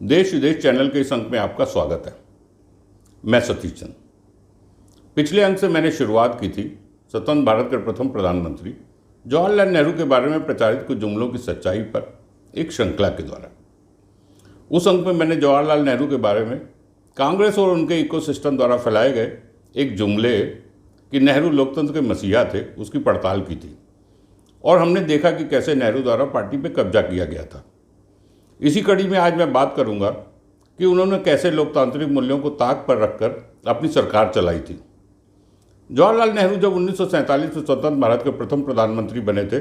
देश विदेश चैनल के इस अंक में आपका स्वागत है। मैं सतीश चंद। पिछले अंक से मैंने शुरुआत की थी स्वतंत्र भारत के प्रथम प्रधानमंत्री जवाहरलाल नेहरू के बारे में प्रचारित कुछ जुमलों की सच्चाई पर एक श्रृंखला के द्वारा। उस अंक में मैंने जवाहरलाल नेहरू के बारे में कांग्रेस और उनके इकोसिस्टम द्वारा फैलाए गए एक जुमले कि नेहरू लोकतंत्र के मसीहा थे उसकी पड़ताल की थी और हमने देखा कि कैसे नेहरू द्वारा पार्टी पर कब्जा किया गया था। इसी कड़ी में आज मैं बात करूंगा कि उन्होंने कैसे लोकतांत्रिक मूल्यों को ताक पर रखकर अपनी सरकार चलाई थी। जवाहरलाल नेहरू जब 1947 में स्वतंत्र भारत के प्रथम प्रधानमंत्री बने थे,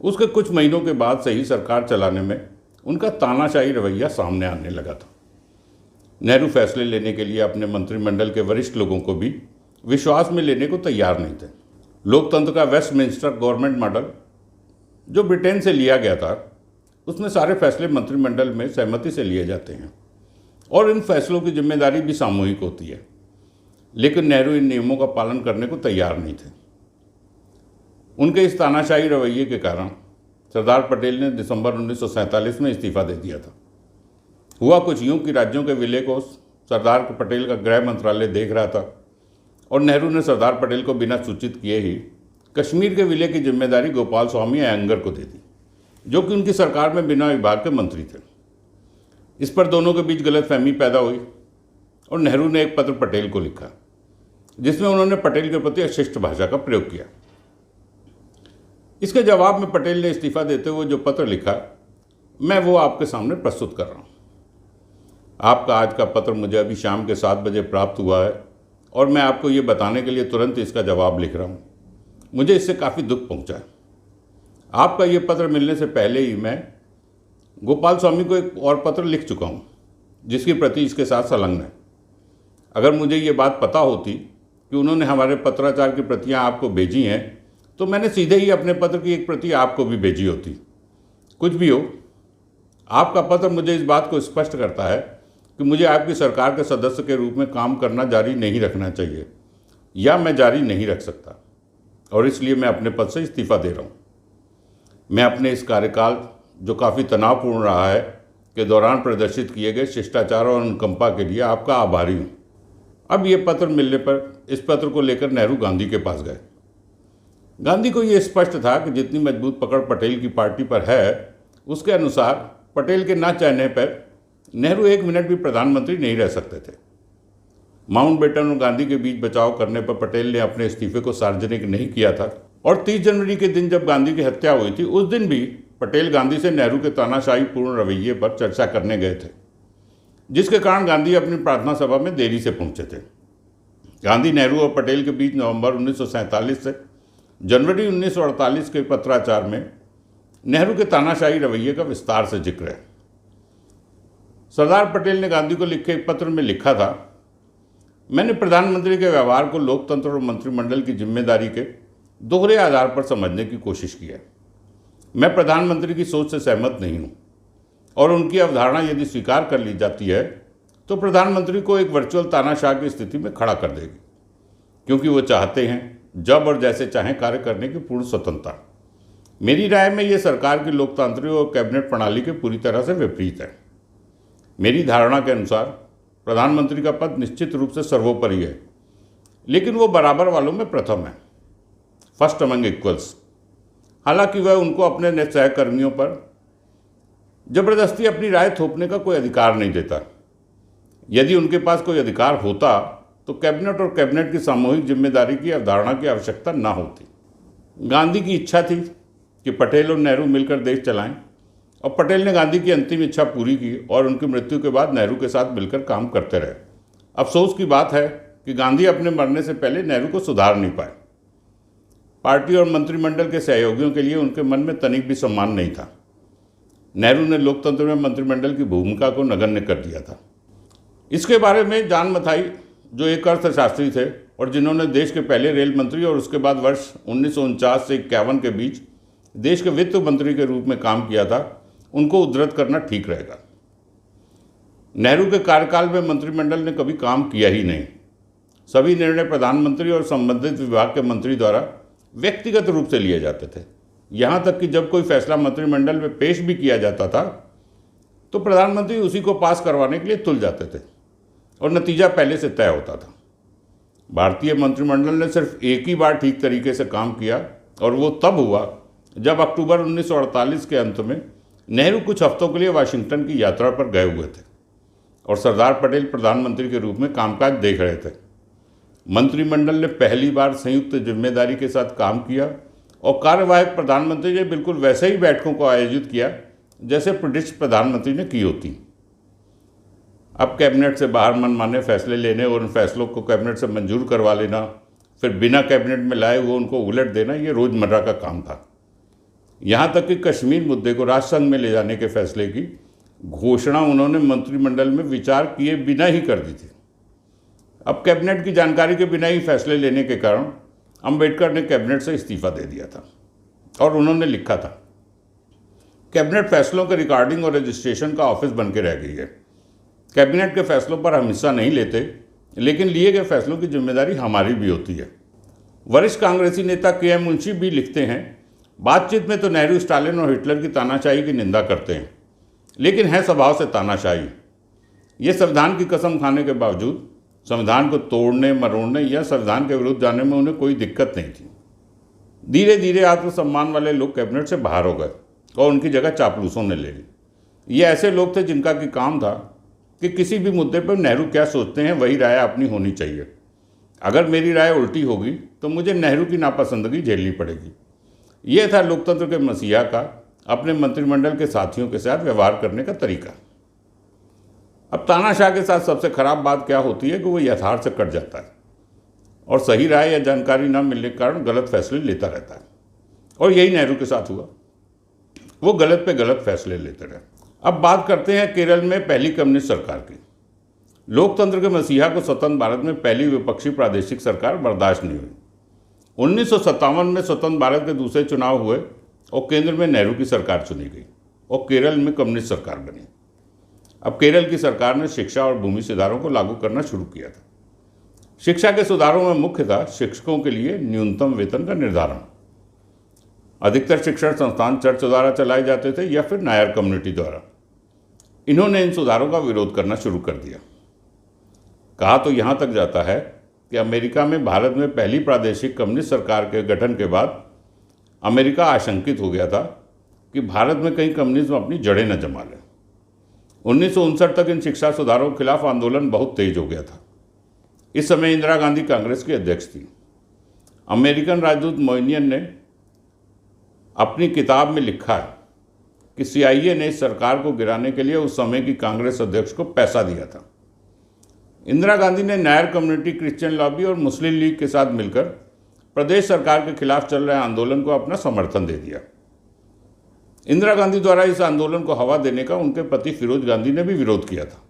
उसके कुछ महीनों के बाद से ही सरकार चलाने में उनका तानाशाही रवैया सामने आने लगा था। नेहरू फैसले लेने के लिए अपने मंत्रिमंडल के वरिष्ठ लोगों को भी विश्वास में लेने को तैयार नहीं थे। लोकतंत्र का वेस्टमिंस्टर गवर्नमेंट मॉडल जो ब्रिटेन से लिया गया था, उसमें सारे फैसले मंत्रिमंडल में सहमति से लिए जाते हैं और इन फैसलों की जिम्मेदारी भी सामूहिक होती है। लेकिन नेहरू इन नियमों का पालन करने को तैयार नहीं थे। उनके इस तानाशाही रवैये के कारण सरदार पटेल ने दिसंबर 1947 में इस्तीफा दे दिया था। हुआ कुछ यूं कि राज्यों के विलय को सरदार पटेल का गृह मंत्रालय देख रहा था और नेहरू ने सरदार पटेल को बिना सूचित किए ही कश्मीर के विलय की जिम्मेदारी गोपाल स्वामी अयंगर को दे दी, जो कि उनकी सरकार में बिना विभाग के मंत्री थे। इस पर दोनों के बीच गलतफहमी पैदा हुई और नेहरू ने एक पत्र पटेल को लिखा जिसमें उन्होंने पटेल के प्रति अशिष्ट भाषा का प्रयोग किया। इसके जवाब में पटेल ने इस्तीफा देते हुए जो पत्र लिखा, मैं वो आपके सामने प्रस्तुत कर रहा हूँ। आपका आज का पत्र मुझे अभी शाम के 7 बजे प्राप्त हुआ है और मैं आपको ये बताने के लिए तुरंत इसका जवाब लिख रहा हूँ। मुझे इससे काफ़ी दुख पहुँचा है। आपका ये पत्र मिलने से पहले ही मैं गोपाल स्वामी को एक और पत्र लिख चुका हूँ जिसकी प्रति इसके साथ संलग्न है। अगर मुझे ये बात पता होती कि उन्होंने हमारे पत्राचार की प्रतियाँ आपको भेजी हैं तो मैंने सीधे ही अपने पत्र की एक प्रति आपको भी भेजी होती। कुछ भी हो, आपका पत्र मुझे इस बात को स्पष्ट करता है कि मुझे आपकी सरकार के सदस्य के रूप में काम करना जारी नहीं रखना चाहिए या मैं जारी नहीं रख सकता और इसलिए मैं अपने पद से इस्तीफा दे रहा हूँ। मैं अपने इस कार्यकाल जो काफ़ी तनावपूर्ण रहा है के दौरान प्रदर्शित किए गए शिष्टाचार और अनुकंपा के लिए आपका आभारी हूँ। अब ये पत्र मिलने पर इस पत्र को लेकर नेहरू गांधी के पास गए। गांधी को ये स्पष्ट था कि जितनी मजबूत पकड़ पटेल की पार्टी पर है, उसके अनुसार पटेल के न चाहने पर नेहरू 1 मिनट भी प्रधानमंत्री नहीं रह सकते थे। माउंटबेटन और गांधी के बीच बचाव करने पर पटेल ने अपने इस्तीफे को सार्वजनिक नहीं किया था और 30 जनवरी के दिन जब गांधी की हत्या हुई थी, उस दिन भी पटेल गांधी से नेहरू के तानाशाही पूर्ण रवैये पर चर्चा करने गए थे, जिसके कारण गांधी अपनी प्रार्थना सभा में देरी से पहुंचे थे। गांधी, नेहरू और पटेल के बीच नवंबर 1947 से जनवरी 1948 के पत्राचार में नेहरू के तानाशाही रवैये का विस्तार से जिक्र है। सरदार पटेल ने गांधी को लिखे एक पत्र में लिखा था, मैंने प्रधानमंत्री के व्यवहार को लोकतंत्र और मंत्रिमंडल की जिम्मेदारी के दोहरे आधार पर समझने की कोशिश की है। मैं प्रधानमंत्री की सोच से सहमत नहीं हूँ और उनकी अवधारणा यदि स्वीकार कर ली जाती है तो प्रधानमंत्री को एक वर्चुअल तानाशाह की स्थिति में खड़ा कर देगी, क्योंकि वो चाहते हैं जब और जैसे चाहें कार्य करने की पूर्ण स्वतंत्रता। मेरी राय में ये सरकार की लोकतांत्रिक और कैबिनेट प्रणाली के पूरी तरह से विपरीत है। मेरी धारणा के अनुसार प्रधानमंत्री का पद निश्चित रूप से सर्वोपरि है, लेकिन वो बराबर वालों में प्रथम है, फर्स्ट अमंग इक्वल्स। हालांकि वह उनको अपने सहकर्मियों पर जबरदस्ती अपनी राय थोपने का कोई अधिकार नहीं देता। यदि उनके पास कोई अधिकार होता तो कैबिनेट और कैबिनेट की सामूहिक जिम्मेदारी की अवधारणा की आवश्यकता न होती। गांधी की इच्छा थी कि पटेल और नेहरू मिलकर देश चलाएं और पटेल ने गांधी की अंतिम इच्छा पूरी की और उनकी मृत्यु के बाद नेहरू के साथ मिलकर काम करते रहे। अफसोस की बात है कि गांधी अपने मरने से पहले नेहरू को सुधार नहीं पाए। पार्टी और मंत्रिमंडल के सहयोगियों के लिए उनके मन में तनिक भी सम्मान नहीं था। नेहरू ने लोकतंत्र में मंत्रिमंडल की भूमिका को नगण्य कर दिया था। इसके बारे में जॉन मथाई, जो एक अर्थशास्त्री थे और जिन्होंने देश के पहले रेल मंत्री और उसके बाद वर्ष 1949 से 51 के बीच देश के वित्त मंत्री के रूप में काम किया था, उनको उद्धृत करना ठीक रहेगा। नेहरू के कार्यकाल में मंत्रिमंडल ने कभी काम किया ही नहीं। सभी निर्णय प्रधानमंत्री और संबंधित विभाग के मंत्री द्वारा व्यक्तिगत रूप से लिए जाते थे। यहाँ तक कि जब कोई फैसला मंत्रिमंडल में पेश भी किया जाता था तो प्रधानमंत्री उसी को पास करवाने के लिए तुल जाते थे और नतीजा पहले से तय होता था। भारतीय मंत्रिमंडल ने सिर्फ एक ही बार ठीक तरीके से काम किया और वो तब हुआ जब अक्टूबर 1948 के अंत में नेहरू कुछ हफ्तों के लिए वाशिंगटन की यात्रा पर गए हुए थे और सरदार पटेल प्रधानमंत्री के रूप में कामकाज देख रहे थे। मंत्रिमंडल ने पहली बार संयुक्त जिम्मेदारी के साथ काम किया और कार्यवाहक प्रधानमंत्री ने बिल्कुल वैसे ही बैठकों को आयोजित किया जैसे ब्रिटिश प्रधानमंत्री ने की होती। अब कैबिनेट से बाहर मनमाने फैसले लेने और उन फैसलों को कैबिनेट से मंजूर करवा लेना, फिर बिना कैबिनेट में लाए हुए उनको उलट देना, ये रोज़मर्रा का काम था। यहाँ तक कि कश्मीर मुद्दे को राष्ट्रसंघ में ले जाने के फैसले की घोषणा उन्होंने मंत्रिमंडल में विचार किए बिना ही कर दी थी। अब कैबिनेट की जानकारी के बिना ही फैसले लेने के कारण अंबेडकर ने कैबिनेट से इस्तीफा दे दिया था और उन्होंने लिखा था, कैबिनेट फैसलों के रिकॉर्डिंग और रजिस्ट्रेशन का ऑफिस बन के रह गई है। कैबिनेट के फैसलों पर हम हिस्सा नहीं लेते, लेकिन लिए गए फैसलों की जिम्मेदारी हमारी भी होती है। वरिष्ठ कांग्रेसी नेता के एम मुंशी भी लिखते हैं, बातचीत में तो नेहरू स्टालिन और हिटलर की तानाशाही की निंदा करते हैं, लेकिन है स्वभाव से तानाशाही। ये संविधान की कसम खाने के बावजूद संविधान को तोड़ने मरोड़ने या संविधान के विरुद्ध जाने में उन्हें कोई दिक्कत नहीं थी। धीरे धीरे आत्मसम्मान वाले लोग कैबिनेट से बाहर हो गए और उनकी जगह चापलूसों ने ले ली। ये ऐसे लोग थे जिनका कि काम था कि किसी भी मुद्दे पर नेहरू क्या सोचते हैं वही राय अपनी होनी चाहिए। अगर मेरी राय उल्टी होगी तो मुझे नेहरू की नापसंदगी झेलनी पड़ेगी। यह था लोकतंत्र के मसीहा का अपने मंत्रिमंडल के साथियों के साथ व्यवहार करने का तरीका। अब तानाशाह के साथ सबसे खराब बात क्या होती है कि वो यथार्थ से कट जाता है और सही राय या जानकारी न मिलने के कारण गलत फैसले लेता रहता है, और यही नेहरू के साथ हुआ। वो गलत पे गलत फैसले लेते रहे। अब बात करते हैं केरल में पहली कम्युनिस्ट सरकार की। लोकतंत्र के मसीहा को स्वतंत्र भारत में पहली विपक्षी प्रादेशिक सरकार बर्दाश्त नहीं हुई। 1957 में स्वतंत्र भारत के दूसरे चुनाव हुए और केंद्र में नेहरू की सरकार चुनी गई और केरल में कम्युनिस्ट सरकार बनी। अब केरल की सरकार ने शिक्षा और भूमि सुधारों को लागू करना शुरू किया था। शिक्षा के सुधारों में मुख्य था शिक्षकों के लिए न्यूनतम वेतन का निर्धारण। अधिकतर शिक्षण संस्थान चर्च द्वारा चलाए जाते थे या फिर नायर कम्युनिटी द्वारा। इन्होंने इन सुधारों का विरोध करना शुरू कर दिया। कहा तो यहाँ तक जाता है कि अमेरिका में भारत में पहली प्रादेशिक कम्युनिस्ट सरकार के गठन के बाद अमेरिका आशंकित हो गया था कि भारत में कहीं कम्युनिज्म अपनी जड़ें न जमा ले। 1959 तक इन शिक्षा सुधारों के खिलाफ आंदोलन बहुत तेज हो गया था। इस समय इंदिरा गांधी कांग्रेस की अध्यक्ष थी। अमेरिकन राजदूत मोइनियन ने अपनी किताब में लिखा है कि CIA ने इस सरकार को गिराने के लिए उस समय की कांग्रेस अध्यक्ष को पैसा दिया था। इंदिरा गांधी ने नायर कम्युनिटी, क्रिश्चियन लॉबी और मुस्लिम लीग के साथ मिलकर प्रदेश सरकार के खिलाफ चल रहे आंदोलन को अपना समर्थन दे दिया। इंदिरा गांधी द्वारा इस आंदोलन को हवा देने का उनके पति फिरोज गांधी ने भी विरोध किया था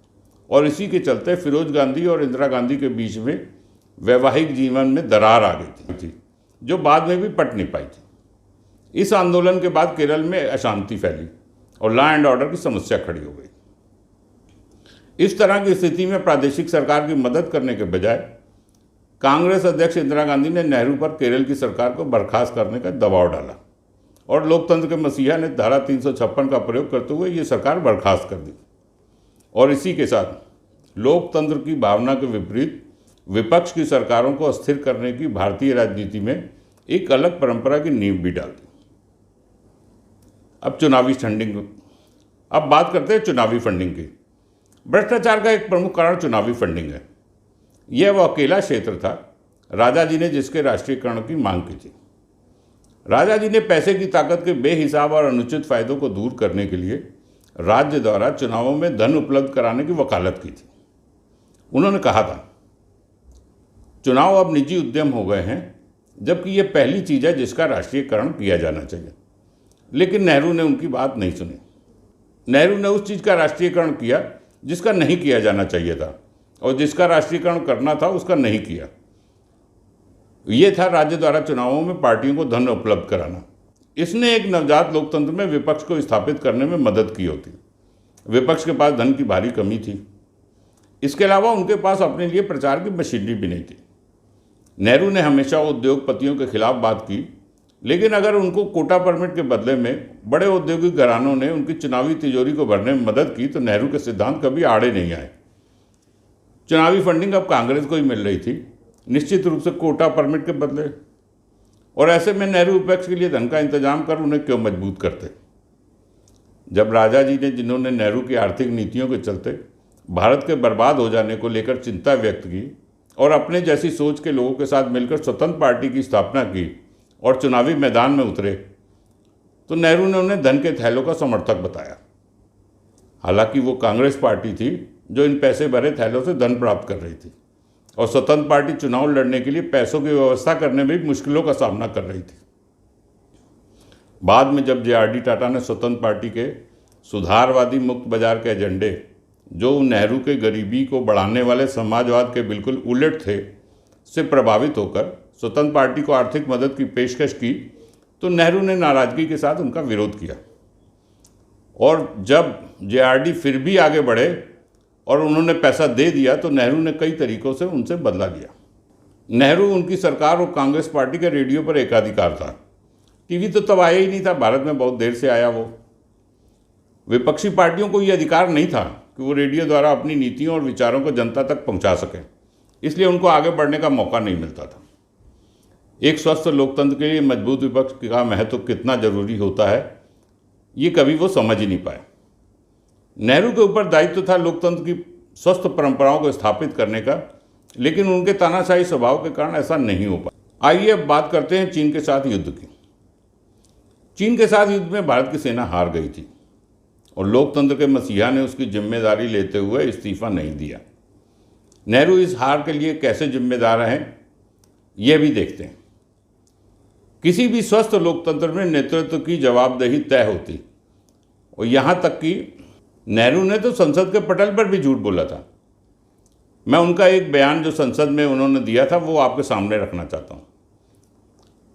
और इसी के चलते फिरोज गांधी और इंदिरा गांधी के बीच में वैवाहिक जीवन में दरार आ गई थी जो बाद में भी पट नहीं पाई थी। इस आंदोलन के बाद केरल में अशांति फैली और लॉ एंड ऑर्डर की समस्या खड़ी हो गई। इस तरह की स्थिति में प्रादेशिक सरकार की मदद करने के बजाय कांग्रेस अध्यक्ष इंदिरा गांधी ने नेहरू पर केरल की सरकार को बर्खास्त करने का दबाव डाला और लोकतंत्र के मसीहा ने धारा 356 का प्रयोग करते हुए ये सरकार बर्खास्त कर दी। और इसी के साथ लोकतंत्र की भावना के विपरीत विपक्ष की सरकारों को अस्थिर करने की भारतीय राजनीति में एक अलग परंपरा की नींव भी डाल दी। अब चुनावी फंडिंग। अब बात करते हैं चुनावी फंडिंग की। भ्रष्टाचार का एक प्रमुख कारण चुनावी फंडिंग है। यह वो अकेला क्षेत्र था राजा जी ने जिसके राष्ट्रीयकरण की मांग की थी। राजा जी ने पैसे की ताकत के बेहिसाब और अनुचित फायदों को दूर करने के लिए राज्य द्वारा चुनावों में धन उपलब्ध कराने की वकालत की थी। उन्होंने कहा था, चुनाव अब निजी उद्यम हो गए हैं, जबकि यह पहली चीज़ है जिसका राष्ट्रीयकरण किया जाना चाहिए। लेकिन नेहरू ने उनकी बात नहीं सुनी। नेहरू ने उस चीज़ का राष्ट्रीयकरण किया जिसका नहीं किया जाना चाहिए था और जिसका राष्ट्रीयकरण करना था उसका नहीं किया। ये था राज्य द्वारा चुनावों में पार्टियों को धन उपलब्ध कराना। इसने एक नवजात लोकतंत्र में विपक्ष को स्थापित करने में मदद की होती। विपक्ष के पास धन की भारी कमी थी। इसके अलावा उनके पास अपने लिए प्रचार की मशीनरी भी नहीं थी। नेहरू ने हमेशा उद्योगपतियों के खिलाफ बात की लेकिन अगर उनको कोटा परमिट के बदले में बड़े औद्योगिक घरानों ने उनकी चुनावी तिजोरी को भरने में मदद की तो नेहरू के सिद्धांत कभी आड़े नहीं आए। चुनावी फंडिंग अब कांग्रेस को ही मिल रही थी, निश्चित रूप से कोटा परमिट के बदले, और ऐसे में नेहरू विपक्ष के लिए धन का इंतजाम कर उन्हें क्यों मजबूत करते। जब राजा जी ने, जिन्होंने नेहरू की आर्थिक नीतियों के चलते भारत के बर्बाद हो जाने को लेकर चिंता व्यक्त की और अपने जैसी सोच के लोगों के साथ मिलकर स्वतंत्र पार्टी की स्थापना की और चुनावी मैदान में उतरे, तो नेहरू ने उन्हें धन के थैलों का समर्थक बताया। हालांकि वो कांग्रेस पार्टी थी जो इन पैसे भरे थैलों से धन प्राप्त कर रही थी और स्वतंत्र पार्टी चुनाव लड़ने के लिए पैसों की व्यवस्था करने में भी मुश्किलों का सामना कर रही थी। बाद में जब जे.आर.डी. टाटा ने स्वतंत्र पार्टी के सुधारवादी मुक्त बाजार के एजेंडे, जो नेहरू के गरीबी को बढ़ाने वाले समाजवाद के बिल्कुल उलट थे, से प्रभावित होकर स्वतंत्र पार्टी को आर्थिक मदद की पेशकश की, तो नेहरू ने नाराजगी के साथ उनका विरोध किया। और जब जे.आर.डी. फिर भी आगे बढ़े और उन्होंने पैसा दे दिया तो नेहरू ने कई तरीकों से उनसे बदला लिया। नेहरू, उनकी सरकार और कांग्रेस पार्टी के रेडियो पर एकाधिकार था। टीवी तो तब आया ही नहीं था, भारत में बहुत देर से आया वो। विपक्षी पार्टियों को ये अधिकार नहीं था कि वो रेडियो द्वारा अपनी नीतियों और विचारों को जनता तक पहुंचा सकें, इसलिए उनको आगे बढ़ने का मौका नहीं मिलता था। एक स्वस्थ लोकतंत्र के लिए मजबूत विपक्ष का महत्व कितना जरूरी होता है, ये कभी वो समझ ही नहीं पाए। नेहरू के ऊपर दायित्व था लोकतंत्र की स्वस्थ परंपराओं को स्थापित करने का, लेकिन उनके तानाशाही स्वभाव के कारण ऐसा नहीं हो पाया। आइए अब बात करते हैं चीन के साथ युद्ध की। चीन के साथ युद्ध में भारत की सेना हार गई थी और लोकतंत्र के मसीहा ने उसकी जिम्मेदारी लेते हुए इस्तीफा नहीं दिया। नेहरू इस हार के लिए कैसे जिम्मेदार हैं, यह भी देखते हैं। किसी भी स्वस्थ लोकतंत्र में नेतृत्व की जवाबदेही तय होती, और यहाँ तक कि नेहरू ने तो संसद के पटल पर भी झूठ बोला था। मैं उनका एक बयान जो संसद में उन्होंने दिया था वो आपके सामने रखना चाहता हूँ।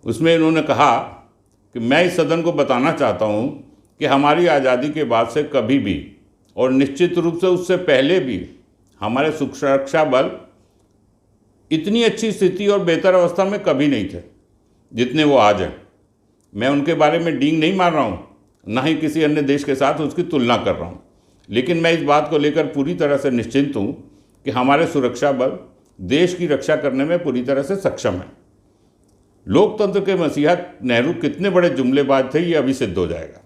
उसमें उन्होंने कहा कि मैं इस सदन को बताना चाहता हूँ कि हमारी आज़ादी के बाद से कभी भी, और निश्चित रूप से उससे पहले भी, हमारे सुरक्षा बल इतनी अच्छी स्थिति और बेहतर अवस्था में कभी नहीं थे जितने वो आज हैं। मैं उनके बारे में डींग नहीं मार रहा हूँ, ना ही किसी अन्य देश के साथ उसकी तुलना कर रहा हूँ, लेकिन मैं इस बात को लेकर पूरी तरह से निश्चिंत हूँ कि हमारे सुरक्षा बल देश की रक्षा करने में पूरी तरह से सक्षम है। लोकतंत्र के मसीहा नेहरू कितने बड़े जुमलेबाज थे, ये अभी सिद्ध हो जाएगा।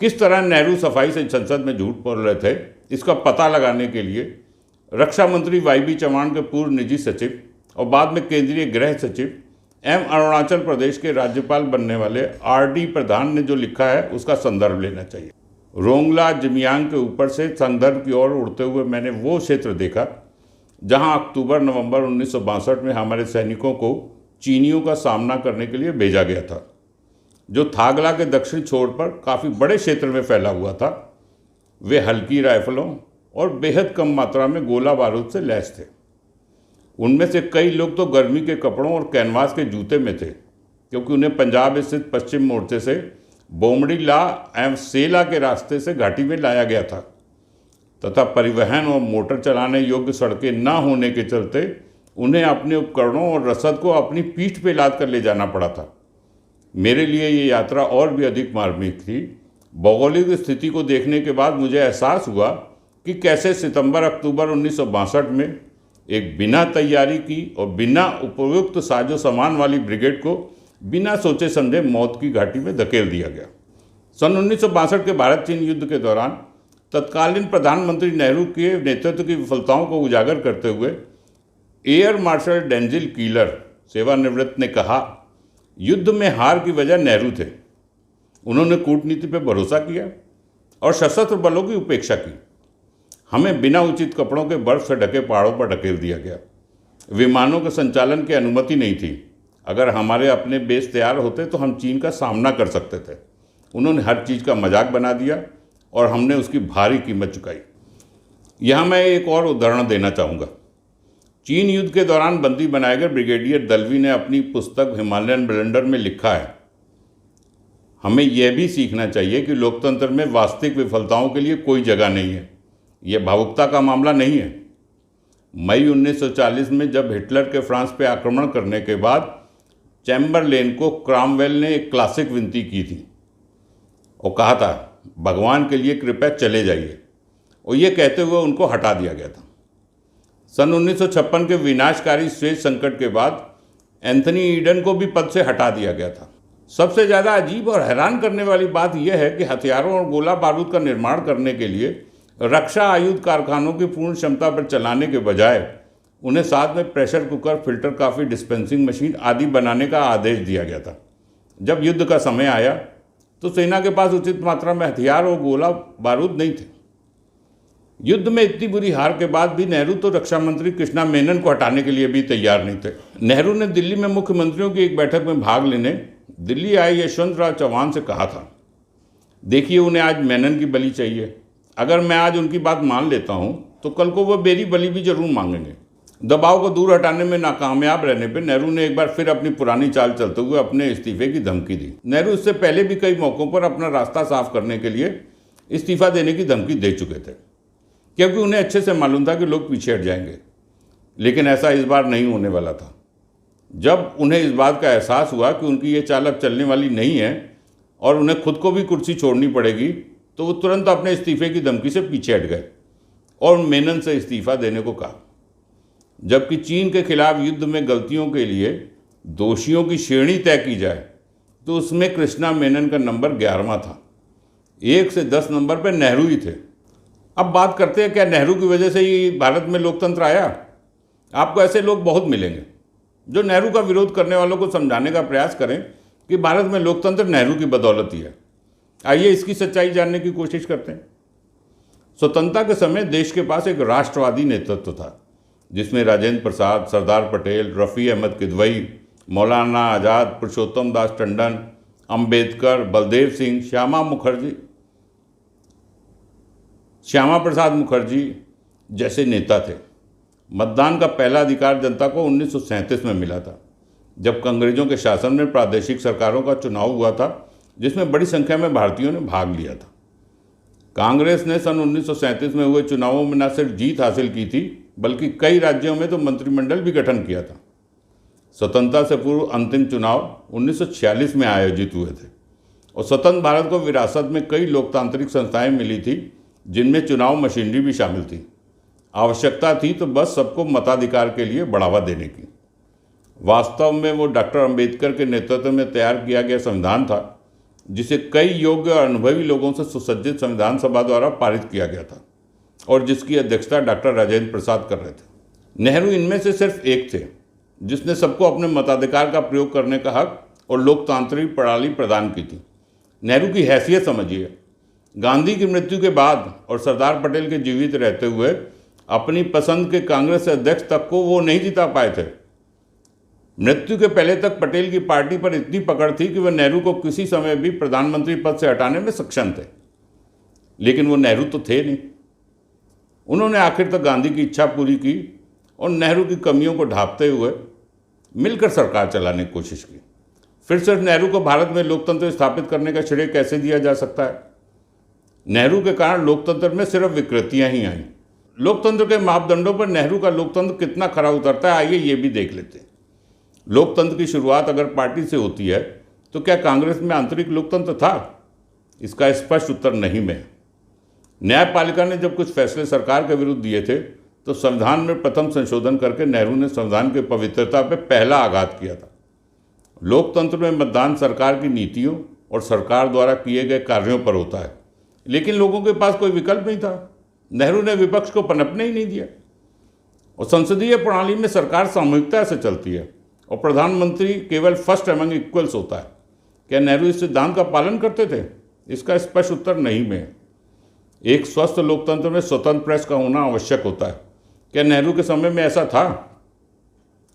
किस तरह नेहरू सफाई से संसद में झूठ बोल रहे थे, इसका पता लगाने के लिए रक्षा मंत्री वाई.बी. चौहान के पूर्व निजी सचिव और बाद में केंद्रीय गृह सचिव एवं अरुणाचल प्रदेश के राज्यपाल बनने वाले आर.डी. प्रधान ने जो लिखा है उसका संदर्भ लेना चाहिए। रोंगला जिमियांग के ऊपर से संदर्भ की ओर उड़ते हुए मैंने वो क्षेत्र देखा जहां अक्टूबर-नवंबर 1962 में हमारे सैनिकों को चीनियों का सामना करने के लिए भेजा गया था, जो थागला के दक्षिण छोर पर काफ़ी बड़े क्षेत्र में फैला हुआ था। वे हल्की राइफलों और बेहद कम मात्रा में गोला बारूद से लैस थे। उनमें से कई लोग तो गर्मी के कपड़ों और कैनवास के जूते में थे, क्योंकि उन्हें पंजाब स्थित पश्चिम मोर्चे से बोमड़ीला एवं सेला के रास्ते से घाटी में लाया गया था तथा परिवहन और मोटर चलाने योग्य सड़कें न होने के चलते उन्हें अपने उपकरणों और रसद को अपनी पीठ पर लाद कर ले जाना पड़ा था। मेरे लिए ये यात्रा और भी अधिक मार्मिक थी। भौगोलिक स्थिति को देखने के बाद मुझे एहसास हुआ कि कैसे सितंबर-अक्टूबर 1962 में एक बिना तैयारी की और बिना उपयुक्त साजो सामान वाली ब्रिगेड को बिना सोचे समझे मौत की घाटी में धकेल दिया गया। सन 1962 के भारत चीन युद्ध के दौरान तत्कालीन प्रधानमंत्री नेहरू के नेतृत्व की विफलताओं को उजागर करते हुए एयर मार्शल डेंजिल कीलर, सेवानिवृत्त, ने कहा, युद्ध में हार की वजह नेहरू थे। उन्होंने कूटनीति पर भरोसा किया और सशस्त्र बलों की उपेक्षा की। हमें बिना उचित कपड़ों के बर्फ से ढके पहाड़ों पर ढकेल दिया गया। विमानों के संचालन की अनुमति नहीं थी। अगर हमारे अपने बेस तैयार होते तो हम चीन का सामना कर सकते थे। उन्होंने हर चीज़ का मजाक बना दिया और हमने उसकी भारी कीमत चुकाई। यहाँ मैं एक और उदाहरण देना चाहूँगा। चीन युद्ध के दौरान बंदी बनाए गए ब्रिगेडियर दलवी ने अपनी पुस्तक हिमालयन ब्लेंडर में लिखा है, हमें यह भी सीखना चाहिए कि लोकतंत्र में वास्तविक विफलताओं के लिए कोई जगह नहीं है। यह भावुकता का मामला नहीं है। मई 1940 में जब हिटलर के फ्रांस पे आक्रमण करने के बाद चैम्बरलेन को क्रामवेल ने एक क्लासिक विनती की थी और कहा था, भगवान के लिए कृपया चले जाइए, और ये कहते हुए उनको हटा दिया गया था। सन 1956 के विनाशकारी स्वेज संकट के बाद एंथनी ईडन को भी पद से हटा दिया गया था। सबसे ज़्यादा अजीब और हैरान करने वाली बात यह है कि हथियारों और गोला बारूद का निर्माण करने के लिए रक्षा आयुध कारखानों की पूर्ण क्षमता पर चलाने के बजाय उन्हें साथ में pressure cooker, filter coffee, dispensing machine आदि बनाने का आदेश दिया गया था। जब युद्ध का समय आया तो सेना के पास उचित मात्रा में हथियार और गोला बारूद नहीं थे। युद्ध में इतनी बुरी हार के बाद भी नेहरू तो रक्षा मंत्री कृष्णा मेनन को हटाने के लिए भी तैयार नहीं थे। नेहरू ने दिल्ली में मुख्यमंत्रियों की एक बैठक में भाग लेने दिल्ली आए यशवंतराव चौहान से कहा था, देखिए उन्हें आज मेनन की बलि चाहिए। अगर मैं आज उनकी बात मान लेता हूं तो कल को वह मेरी बलि भी जरूर मांगेंगे। दबाव को दूर हटाने में नाकामयाब रहने पर नेहरू ने एक बार फिर अपनी पुरानी चाल चलते हुए अपने इस्तीफे की धमकी दी। नेहरू इससे पहले भी कई मौक़ों पर अपना रास्ता साफ करने के लिए इस्तीफा देने की धमकी दे चुके थे, क्योंकि उन्हें अच्छे से मालूम था कि लोग पीछे हट जाएंगे। लेकिन ऐसा इस बार नहीं होने वाला था। जब उन्हें इस बात का एहसास हुआ कि उनकी ये चाल अब चलने वाली नहीं है और उन्हें खुद को भी कुर्सी छोड़नी पड़ेगी, तो वो तुरंत अपने इस्तीफे की धमकी से पीछे हट गए और मेनन से इस्तीफा देने को कहा। जबकि चीन के खिलाफ युद्ध में गलतियों के लिए दोषियों की श्रेणी तय की जाए तो उसमें कृष्णा मेनन का नंबर 11वां था। 1 से 10 नंबर पर नेहरू ही थे। अब बात करते हैं, क्या नेहरू की वजह से ही भारत में लोकतंत्र आया? आपको ऐसे लोग बहुत मिलेंगे जो नेहरू का विरोध करने वालों को समझाने का प्रयास करें कि भारत में लोकतंत्र नेहरू की बदौलत ही है। आइए इसकी सच्चाई जानने की कोशिश करते हैं। स्वतंत्रता के समय देश के पास एक राष्ट्रवादी नेतृत्व था, जिसमें राजेंद्र प्रसाद, सरदार पटेल, रफ़ी अहमद किदवई, मौलाना आज़ाद, पुरुषोत्तम दास टंडन, अंबेडकर, बलदेव सिंह, श्यामा प्रसाद मुखर्जी जैसे नेता थे। मतदान का पहला अधिकार जनता को 1937 में मिला था, जब अंग्रेजों के शासन में प्रादेशिक सरकारों का चुनाव हुआ था, जिसमें बड़ी संख्या में भारतीयों ने भाग लिया था। कांग्रेस ने सन 1937 में हुए चुनावों में न सिर्फ जीत हासिल की थी, बल्कि कई राज्यों में तो मंत्रिमंडल भी गठन किया था। स्वतंत्रता से पूर्व अंतिम चुनाव 1946 में आयोजित हुए थे और स्वतंत्र भारत को विरासत में कई लोकतांत्रिक संस्थाएं मिली थी, जिनमें चुनाव मशीनरी भी शामिल थी। आवश्यकता थी तो बस सबको मताधिकार के लिए बढ़ावा देने की। वास्तव में वो डॉक्टर अंबेडकर के नेतृत्व में तैयार किया गया संविधान था, जिसे कई योग्य और अनुभवी लोगों से सुसज्जित संविधान सभा द्वारा पारित किया गया था और जिसकी अध्यक्षता डॉक्टर राजेंद्र प्रसाद कर रहे थे। नेहरू इनमें से सिर्फ एक थे जिसने सबको अपने मताधिकार का प्रयोग करने का हक और लोकतांत्रिक प्रणाली प्रदान की थी। नेहरू की हैसियत समझिए। गांधी की मृत्यु के बाद और सरदार पटेल के जीवित रहते हुए अपनी पसंद के कांग्रेस अध्यक्ष तक को वो नहीं जिता पाए थे। मृत्यु के पहले तक पटेल की पार्टी पर इतनी पकड़ थी कि वह नेहरू को किसी समय भी प्रधानमंत्री पद से हटाने में सक्षम थे, लेकिन वो नेहरू तो थे नहीं। उन्होंने आखिर तक गांधी की इच्छा पूरी की और नेहरू की कमियों को ढांपते हुए मिलकर सरकार चलाने की कोशिश की। फिर सिर्फ नेहरू को भारत में लोकतंत्र स्थापित करने का श्रेय कैसे दिया जा सकता है? नेहरू के कारण लोकतंत्र में सिर्फ विकृतियां ही आईं। लोकतंत्र के मापदंडों पर नेहरू का लोकतंत्र कितना खरा उतरता है, आइए ये भी देख लेते हैं। लोकतंत्र की शुरुआत अगर पार्टी से होती है तो क्या कांग्रेस में आंतरिक लोकतंत्र था? इसका स्पष्ट उत्तर नहीं में। न्यायपालिका ने जब कुछ फैसले सरकार के विरुद्ध दिए थे तो संविधान में प्रथम संशोधन करके नेहरू ने संविधान की पवित्रता पर पहला आघात किया था। लोकतंत्र में मतदान सरकार की नीतियों और सरकार द्वारा किए गए कार्यों पर होता है, लेकिन लोगों के पास कोई विकल्प नहीं था। नेहरू ने विपक्ष को पनपने ही नहीं दिया और संसदीय प्रणाली में सरकार सामूहिकता से चलती है और प्रधानमंत्री केवल फर्स्ट अमंग इक्वल्स होता है। क्या नेहरू इस सिद्धांत का पालन करते थे? इसका स्पष्ट उत्तर नहीं में। एक स्वस्थ लोकतंत्र में स्वतंत्र प्रेस का होना आवश्यक होता है। क्या नेहरू के समय में ऐसा था?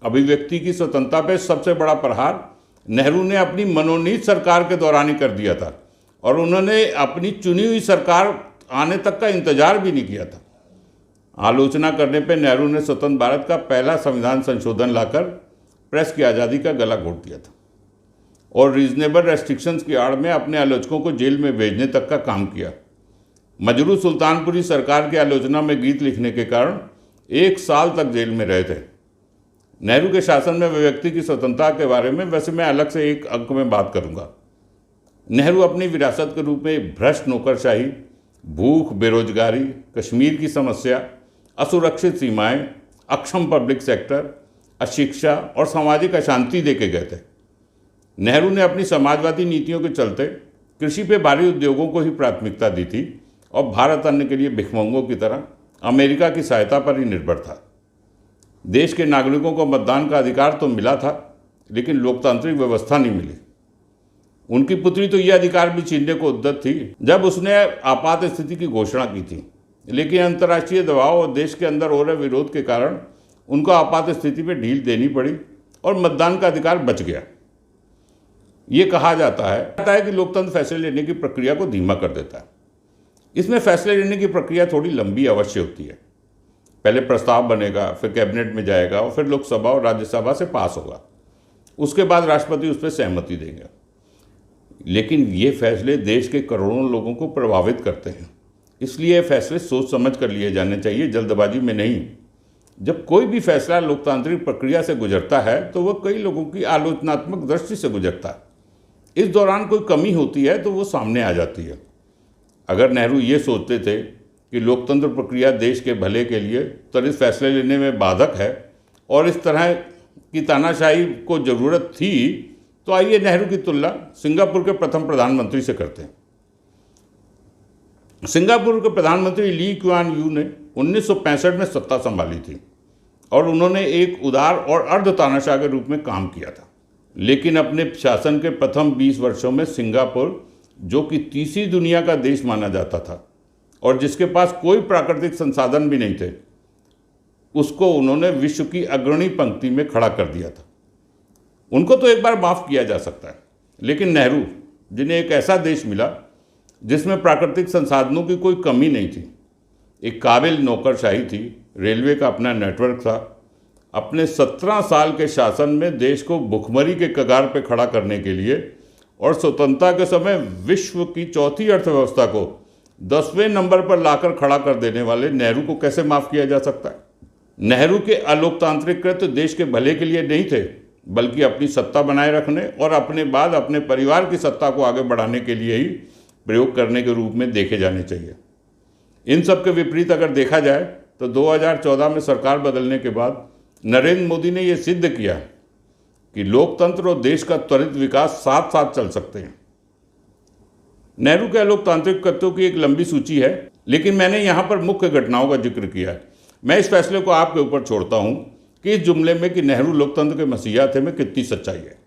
अभिव्यक्ति की स्वतंत्रता पर सबसे बड़ा प्रहार नेहरू ने अपनी मनोनीत सरकार के दौरान ही कर दिया था और उन्होंने अपनी चुनी हुई सरकार आने तक का इंतजार भी नहीं किया था। आलोचना करने पर नेहरू ने स्वतंत्र भारत का पहला संविधान संशोधन लाकर प्रेस की आज़ादी का गला घोट दिया था और रीजनेबल रेस्ट्रिक्शंस की आड़ में अपने आलोचकों को जेल में भेजने तक का काम किया। मजरू सुल्तानपुरी सरकार की आलोचना में गीत लिखने के कारण 1 साल तक जेल में रहे थे। नेहरू के शासन में व्यक्ति की स्वतंत्रता के बारे में वैसे मैं अलग से एक अंक में बात करूंगा। नेहरू अपनी विरासत के रूप में भ्रष्ट नौकरशाही, भूख, बेरोजगारी, कश्मीर की समस्या, असुरक्षित सीमाएं, अक्षम पब्लिक सेक्टर, अशिक्षा और सामाजिक अशांति देके गए थे। नेहरू ने अपनी समाजवादी नीतियों के चलते कृषि पे भारी उद्योगों को ही प्राथमिकता दी थी और भारत अन्न के लिए भिखमंगों की तरह अमेरिका की सहायता पर ही निर्भर था। देश के नागरिकों को मतदान का अधिकार तो मिला था, लेकिन लोकतांत्रिक व्यवस्था नहीं मिली। उनकी पुत्री तो यह अधिकार भी छीनने को उद्यत थी जब उसने आपात स्थिति की घोषणा की थी, लेकिन अंतर्राष्ट्रीय दबाव और देश के अंदर हो रहे विरोध के कारण उनको आपात स्थिति में ढील देनी पड़ी और मतदान का अधिकार बच गया। ये कहा जाता है कि लोकतंत्र फैसले लेने की प्रक्रिया को धीमा कर देता है। इसमें फैसले लेने की प्रक्रिया थोड़ी लंबी अवश्य होती है। पहले प्रस्ताव बनेगा, फिर कैबिनेट में जाएगा और फिर लोकसभा और राज्यसभा से पास होगा। उसके बाद राष्ट्रपति उस पर सहमति देंगे। लेकिन ये फैसले देश के करोड़ों लोगों को प्रभावित करते हैं, इसलिए फैसले सोच समझ कर लिए जाने चाहिए, जल्दबाजी में नहीं। जब कोई भी फैसला लोकतांत्रिक प्रक्रिया से गुजरता है तो वह कई लोगों की आलोचनात्मक दृष्टि से गुजरता है। इस दौरान कोई कमी होती है तो वो सामने आ जाती है। अगर नेहरू ये सोचते थे कि लोकतंत्र प्रक्रिया देश के भले के लिए त्वरित फैसले लेने में बाधक है और इस तरह की तानाशाही को ज़रूरत थी, तो आइए नेहरू की तुलना सिंगापुर के प्रथम प्रधानमंत्री से करते हैं। सिंगापुर के प्रधानमंत्री ली कुआन यू ने 1965 में सत्ता संभाली थी और उन्होंने एक उदार और अर्ध तानाशाह के रूप में काम किया था। लेकिन अपने शासन के प्रथम 20 वर्षों में सिंगापुर, जो कि तीसरी दुनिया का देश माना जाता था और जिसके पास कोई प्राकृतिक संसाधन भी नहीं थे, उसको उन्होंने विश्व की अग्रणी पंक्ति में खड़ा कर दिया था। उनको तो एक बार माफ़ किया जा सकता है, लेकिन नेहरू, जिन्हें एक ऐसा देश मिला जिसमें प्राकृतिक संसाधनों की कोई कमी नहीं थी, एक काबिल नौकरशाही थी, रेलवे का अपना नेटवर्क था, अपने 17 साल के शासन में देश को भुखमरी के कगार पर खड़ा करने के लिए और स्वतंत्रता के समय विश्व की चौथी अर्थव्यवस्था को 10वें नंबर पर लाकर खड़ा कर देने वाले नेहरू को कैसे माफ़ किया जा सकता है? नेहरू के अलोकतांत्रिक कृत्य देश के भले के लिए नहीं थे, बल्कि अपनी सत्ता बनाए रखने और अपने बाद अपने परिवार की सत्ता को आगे बढ़ाने के लिए ही प्रयोग करने के रूप में देखे जाने चाहिए। इन सब के विपरीत अगर देखा जाए तो 2014 में सरकार बदलने के बाद नरेंद्र मोदी ने यह सिद्ध किया कि लोकतंत्र और देश का त्वरित विकास साथ साथ चल सकते हैं। नेहरू के लोकतांत्रिक कृत्यों की एक लंबी सूची है, लेकिन मैंने यहाँ पर मुख्य घटनाओं का जिक्र किया है। मैं इस फैसले को आपके ऊपर छोड़ता हूँ कि इस जुमले में कि नेहरू लोकतंत्र के मसीहा थे में कितनी सच्चाई है।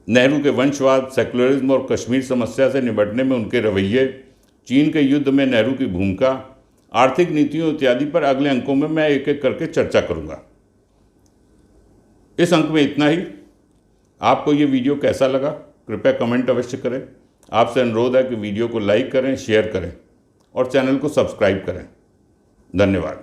नेहरू के वंशवाद, सेकुलरिज्म और कश्मीर समस्या से निपटने में उनके रवैये, चीन के युद्ध में नेहरू की भूमिका, आर्थिक नीतियों इत्यादि पर अगले अंकों में मैं एक एक करके चर्चा करूँगा। इस अंक में इतना ही। आपको ये वीडियो कैसा लगा कृपया कमेंट अवश्य करें। आपसे अनुरोध है कि वीडियो को लाइक करें, शेयर करें और चैनल को सब्सक्राइब करें। धन्यवाद।